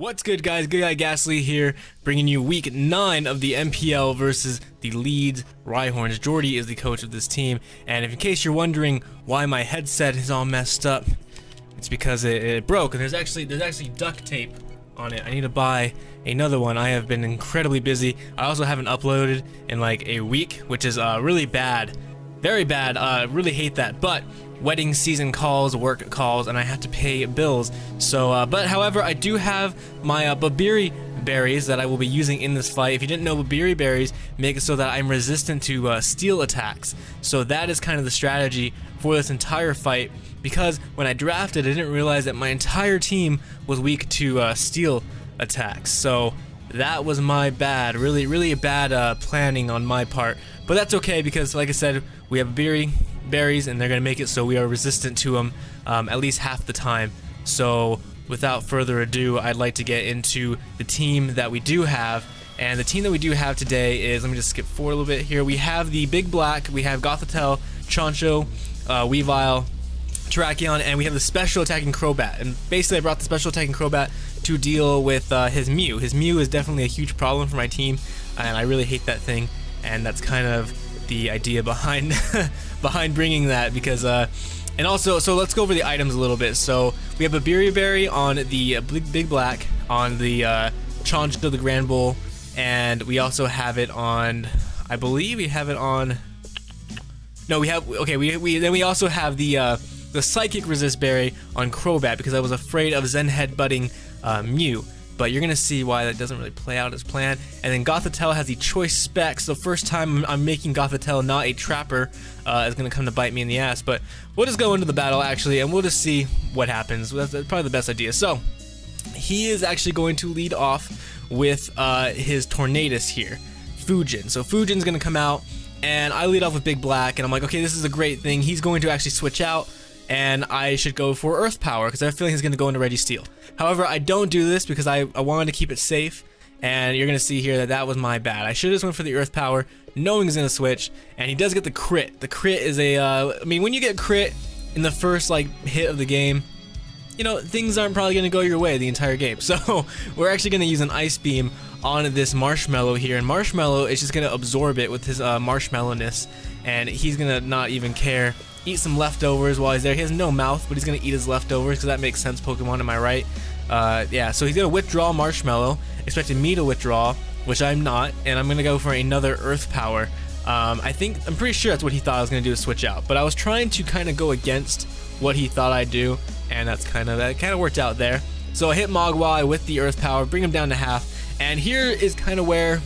What's good, guys? Good Guy Ghastly here, bringing you week 9 of the MPL versus the Leeds Rhyhorns. Jordy is the coach of this team, and if in case you're wondering why my headset is all messed up, it's because it broke, and there's actually duct tape on it. I need to buy another one. I have been incredibly busy. I also haven't uploaded in like a week, which is really bad. Very bad. Really hate that. But wedding season calls, work calls, and I have to pay bills. So, but however, I do have my Babiri berries that I will be using in this fight. If you didn't know, Babiri berries make it so that I'm resistant to steel attacks. So that is kind of the strategy for this entire fight. Because when I drafted, I didn't realize that my entire team was weak to steel attacks. So that was my bad, really bad planning on my part. But that's okay because, like I said, we have Babiri berries and they're gonna make it so we are resistant to them at least half the time. So without further ado, I'd like to get into the team that we do have. And the team that we do have today is, let me just skip forward a little bit here. We have the Big Black, we have Gothitelle, Choncho, Weavile, Terrakion, and we have the Special Attacking Crobat. And basically I brought the Special Attacking Crobat to deal with his Mew. His Mew is definitely a huge problem for my team, and I really hate that thing. And that's kind of the idea behind behind bringing that, because and also, so let's go over the items a little bit. So we have a Babiri berry on the Big Black, on the Choncho, the Grand Bull, and we also have it on, I believe we have it on, no, we have, okay, then we also have the Psychic Resist berry on Crobat, because I was afraid of Zen Headbutting Mew. But you're gonna see why that doesn't really play out as planned. And then Gothitelle has the choice specs. So first time I'm making Gothitelle not a trapper is gonna come to bite me in the ass. But we'll just go into the battle actually, and we'll just see what happens. That's probably the best idea. So he is actually going to lead off with his Tornadus here, Fujin. So Fujin's gonna come out, and I lead off with Big Black, and I'm like, okay, this is a great thing. He's going to actually switch out, and I should go for Earth Power because I have a feeling he's going to go into Registeel. However, I don't do this because I wanted to keep it safe, and you're going to see here that that was my bad. I should have just went for the Earth Power, knowing he's going to switch, and he does get the crit. The crit is a, I mean, when you get crit in the first, like, hit of the game, you know, things aren't probably going to go your way the entire game. So, we're actually going to use an Ice Beam on this Marshmallow here, and Marshmallow is just going to absorb it with his Marshmallowness, and he's going to not even care. Eat some leftovers while he's there. He has no mouth, but he's gonna eat his leftovers because that makes sense, Pokemon, am I right? Yeah, so he's gonna withdraw Marshmallow, expecting me to withdraw, which I'm not, and I'm gonna go for another Earth Power. I'm pretty sure that's what he thought I was gonna do, to switch out, but I was trying to kind of go against what he thought I'd do, and that kind of worked out there. So I hit Mogwai with the Earth Power, bring him down to half, and here is kind of where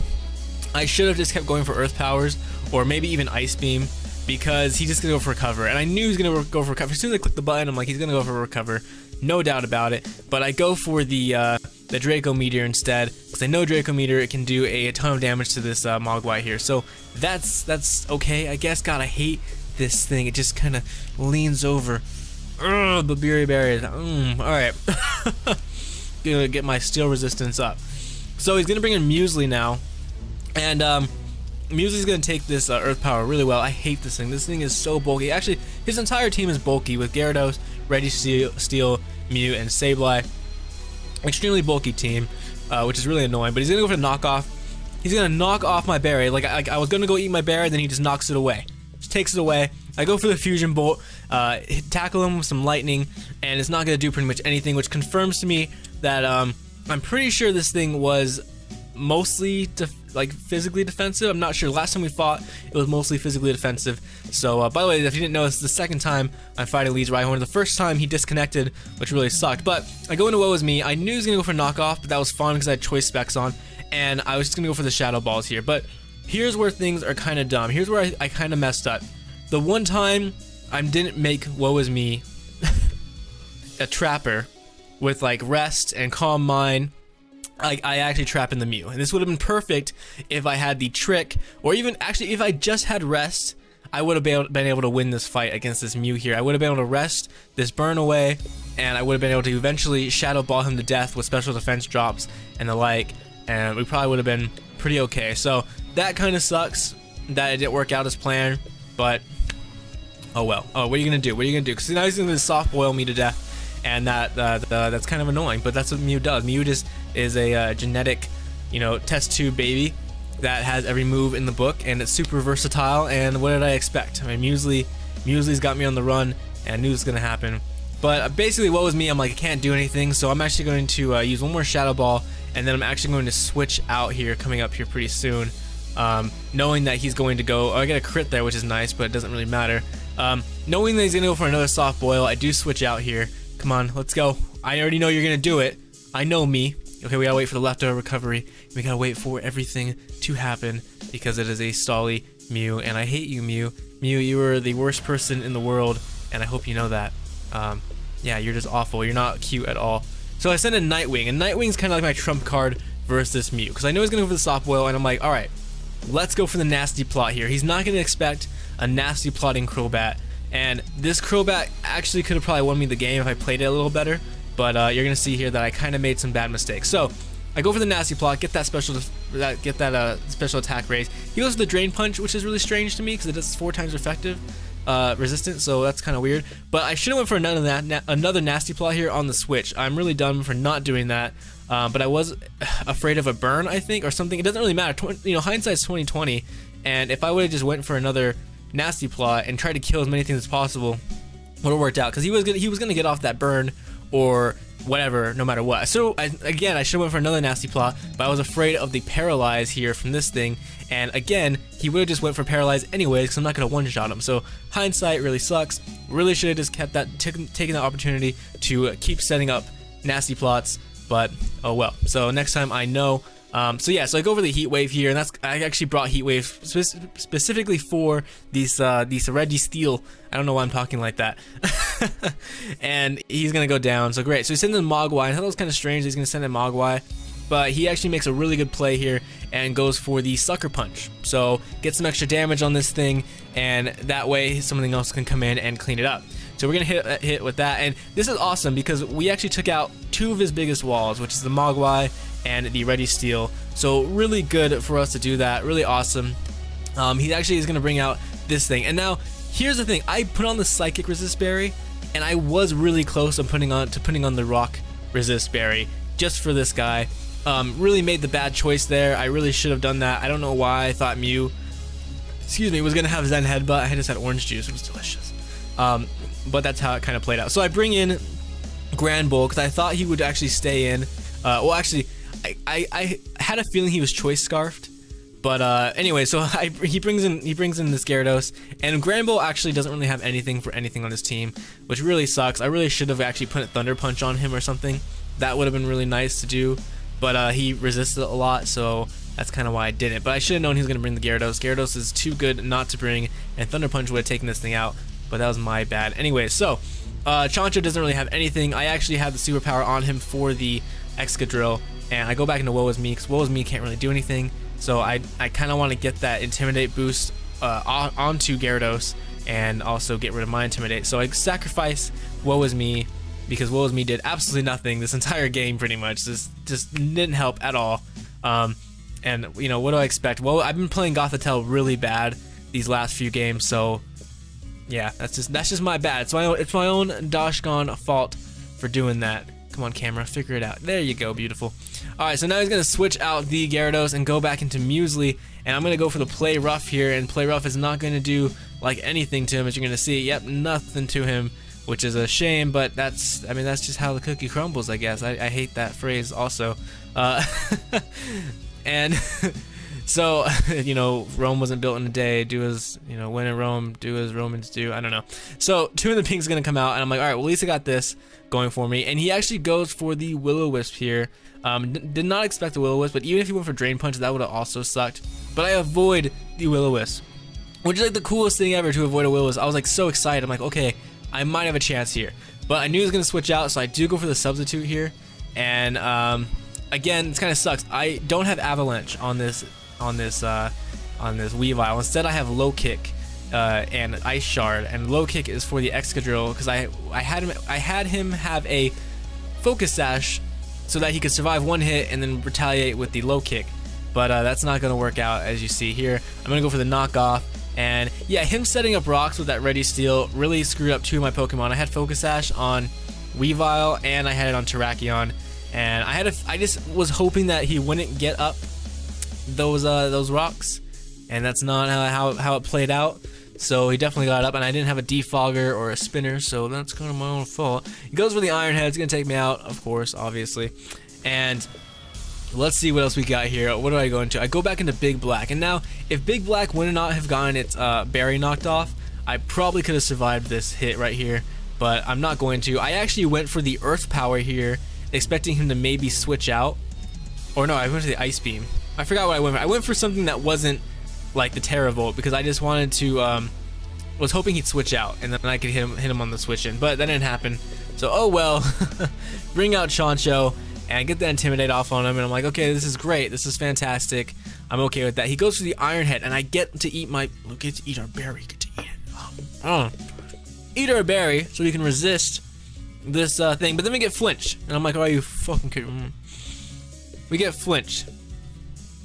I should have just kept going for Earth Powers, or maybe even Ice Beam, because he's just gonna go for Recover, and I knew he was gonna go for Recover. As soon as I clicked the button, I'm like, he's gonna go for Recover, no doubt about it. But I go for the Draco Meteor instead, because I know Draco Meteor, it can do a ton of damage to this Mogwai here. So that's okay, I guess. God, I hate this thing. It just kind of leans over. Ugh, Babiri berries. All right, gonna get my Steel Resistance up. So he's gonna bring in Muesli now, and Muesli's gonna take this Earth Power really well. I hate this thing. This thing is so bulky. Actually, his entire team is bulky with Gyarados, Registeel, Mew, and Sableye. Extremely bulky team, which is really annoying. But he's gonna go for the knockoff. He's gonna knock off my berry. Like I was gonna go eat my berry, then he just knocks it away. Just takes it away. I go for the Fusion Bolt, tackle him with some lightning, and it's not gonna do pretty much anything, which confirms to me that I'm pretty sure this thing was mostly physically defensive. I'm not sure. Last time we fought, it was mostly physically defensive. So by the way, if you didn't know, this is the second time I'm fighting Leeds Rhyhorns. The first time he disconnected, which really sucked. But I go into Woe Is Me. I knew he was gonna go for knockoff, but that was fun because I had choice specs on, and I was just gonna go for the Shadow Balls here. But here's where things are kind of dumb. Here's where I kind of messed up. The one time I didn't make Woe Is Me a trapper with like Rest and Calm Mind, I actually trap in the Mew, and this would have been perfect if I had the trick, or even actually if I just had Rest, I would have been able to win this fight against this Mew here. I would have been able to rest this burn away, and I would have been able to eventually Shadow Ball him to death with special defense drops and the like, and we probably would have been pretty okay. So that kind of sucks that it didn't work out as planned, but oh well. Oh, what are you gonna do? What are you gonna do? Because now he's gonna soft boil me to death, and that's kind of annoying. But that's what Mew does. Mew just is a genetic, test tube baby that has every move in the book, and it's super versatile. And what did I expect? I mean, Muesli's got me on the run, and I knew this was gonna happen. But basically, what was me? I'm like, I can't do anything, so I'm actually going to use one more Shadow Ball, and then I'm actually going to switch out here, coming up here pretty soon, knowing that he's going to go. Oh, I get a crit there, which is nice, but it doesn't really matter. Knowing that he's gonna go for another soft boil, I do switch out here. Come on, let's go. I already know you're gonna do it. I know me. Okay, we gotta wait for the leftover recovery. We gotta wait for everything to happen because it is a stally Mew, and I hate you, Mew. Mew, you are the worst person in the world, and I hope you know that. Yeah, you're just awful. You're not cute at all. So I sent in Nightwing, and Nightwing's kind of like my trump card versus this Mew, because I know he's gonna go for the soft boil, and I'm like, all right, let's go for the nasty plot here. He's not gonna expect a nasty plotting Crobat, and this Crobat actually could have probably won me the game if I played it a little better. But you're gonna see here that I kind of made some bad mistakes. So I go for the nasty plot, get that special attack raise. He goes for the Drain Punch, which is really strange to me because it does 4 times effective resistance, so that's kind of weird. But I should have went for another nasty plot here on the switch. I'm really dumb for not doing that. But I was afraid of a burn, I think, or something. It doesn't really matter. Hindsight's 20/20, and if I would have just went for another nasty plot and tried to kill as many things as possible, would have worked out because he was gonna get off that burn or whatever, no matter what. So again, I should have went for another nasty plot, but I was afraid of the paralyze here from this thing, and again, he would have just went for paralyze anyways because I'm not gonna one-shot him. So hindsight really sucks. Really should have just kept that, taken the opportunity to keep setting up nasty plots, but oh well. So next time I know. So yeah, so I go over the Heat Wave here, and I actually brought Heat Wave specifically for these Reggie Steel. I don't know why I'm talking like that. And he's gonna go down, so great. So he sends in Mogwai. I thought it was kind of strange that he's gonna send in Mogwai, but he actually makes a really good play here and goes for the Sucker Punch. So get some extra damage on this thing, and that way something else can come in and clean it up. So we're gonna hit with that, and this is awesome because we actually took out 2 of his biggest walls, which is the Mogwai and the Ready Steel. So really good for us to do that. Really awesome. He actually is gonna bring out this thing, and now here's the thing. I put on the Psychic Resist Berry, and I was really close on putting on the Rock Resist Berry just for this guy. Really made the bad choice there. I really should have done that. I don't know why I thought Mew, was gonna have Zen Headbutt. I just had orange juice. It was delicious. But that's how it kind of played out. So I bring in Grand Bull because I thought he would actually stay in. Well, actually, I had a feeling he was Choice Scarfed. But anyway, so he brings in this Gyarados, and Grand Bull actually doesn't really have anything on his team, which really sucks. I really should have actually put a Thunder Punch on him or something. That would have been really nice to do. But he resisted a lot, so that's kind of why I didn't. But I should have known he was going to bring the Gyarados. Gyarados is too good not to bring, and Thunder Punch would have taken this thing out. But that was my bad. Anyway, so Chancho doesn't really have anything. I actually have the superpower on him for the Excadrill, and I go back into Woe Is Me because Woe Is Me can't really do anything. So I kind of want to get that Intimidate boost onto Gyarados and also get rid of my Intimidate. So I sacrifice Woe Is Me because Woe Is Me did absolutely nothing this entire game pretty much. This just didn't help at all. And what do I expect? Well, I've been playing Gothitelle really bad these last few games, so yeah, that's just my bad. It's my own Dashgon fault for doing that. Come on, camera, figure it out. There you go, beautiful. All right, so now he's gonna switch out the Gyarados and go back into Muesli, and I'm gonna go for the Play Rough here, and Play Rough is not gonna do like anything to him, as you're gonna see. Yep, nothing to him, which is a shame, but that's just how the cookie crumbles, I guess. I hate that phrase also. And so, Rome wasn't built in a day. Do as, when in Rome, do as Romans do. I don't know. So, 2 of the Pink's gonna come out, and I'm like, all right, well, at least I got this going for me. And he actually goes for the Will-O-Wisp here. Did not expect the Will-O-Wisp, but even if he went for Drain Punch, that would have also sucked. But I avoid the Will-O-Wisp, which is like the coolest thing ever to avoid a Will-O-Wisp. I was like so excited. I'm like, okay, I might have a chance here. But I knew he was gonna switch out, so I do go for the Substitute here. And again, it kind of sucks. I don't have Avalanche on this Weavile. Instead, I have Low Kick and Ice Shard, and Low Kick is for the Excadrill because I had him have a Focus Sash so that he could survive 1 hit and then retaliate with the Low Kick. But that's not gonna work out, as you see here. I'm gonna go for the Knockoff, and yeah, him setting up rocks with that Ready Steel really screwed up 2 of my Pokemon. I had Focus Sash on Weavile and I had it on Terrakion, and I just was hoping that he wouldn't get up those rocks, and that's not how it played out. So he definitely got up, and I didn't have a defogger or a spinner, so that's kind of my own fault. He goes for the iron head. It's gonna take me out, of course, obviously. And let's see what else we got here. What do I go into? I go back into Big Black, and now if Big Black would not have gotten its berry knocked off, I probably could have survived this hit right here, but I'm not going to. I actually went for the Earth Power here, expecting him to maybe switch out. Or no, I went for the Ice Beam. I forgot what I went for. I went for something that wasn't like the Terravolt, because I just wanted to was hoping he'd switch out, and then I could hit him on the switch in, but that didn't happen. So oh well. Bring out Chancho and get the Intimidate off on him, and I'm like, okay, this is great, this is fantastic, I'm okay with that. He goes for the Iron Head, and I get to eat my get to eat our berry, get to eat it. Eat our berry so we can resist this thing, but then we get flinch, and I'm like, oh, are you fucking kidding? We get flinch.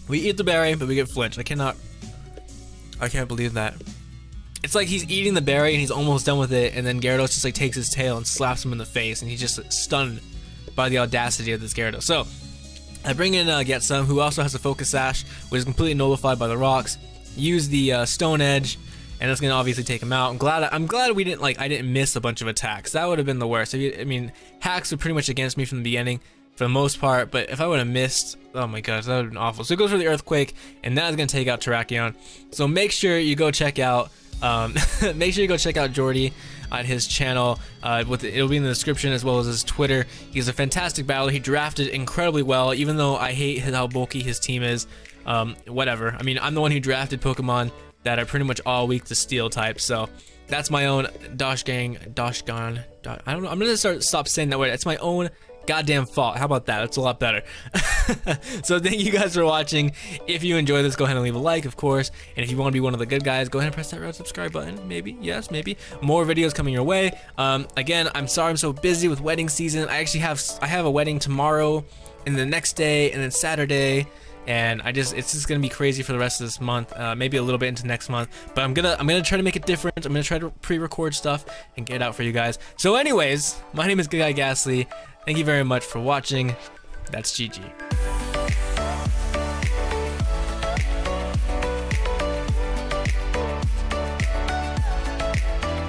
We eat the berry, but we get flinch. I can't believe that. It's like he's eating the berry and he's almost done with it, and then Gyarados just like takes his tail and slaps him in the face, and he's just stunned by the audacity of this Gyarados. So I bring in Get Some, who also has a Focus Sash, which is completely nullified by the rocks. Use the Stone Edge, and it's gonna obviously take him out. I'm glad we didn't I didn't miss a bunch of attacks. That would have been the worst. I mean, hacks were pretty much against me from the beginning, for the most part, but if I would have missed, oh my gosh, that would have been awful. So it goes for the Earthquake, and that is going to take out Terrakion. So make sure you go check out Jordy on his channel. It'll be in the description, as well as his Twitter. He's a fantastic battler. He drafted incredibly well, even though I hate how bulky his team is. Whatever. I mean, I'm the one who drafted Pokemon that are pretty much all weak to Steel type, so that's my own Doshgang. I don't know. I'm going to stop saying that word. It's my own goddamn fault. How about that? That's a lot better. So thank you guys for watching. If you enjoyed this, go ahead and leave a like, of course, and if you want to be one of the good guys, go ahead and press that red subscribe button. Maybe, yes, maybe more videos coming your way. Again, I'm sorry I'm so busy with wedding season. I have a wedding tomorrow, and the next day, and then Saturday, and it's just gonna be crazy for the rest of this month, maybe a little bit into next month, but I'm gonna try to make it different. I'm gonna try to pre-record stuff and get it out for you guys. So anyways, my name is Good Guy Ghastly. Thank you very much for watching. That's GG.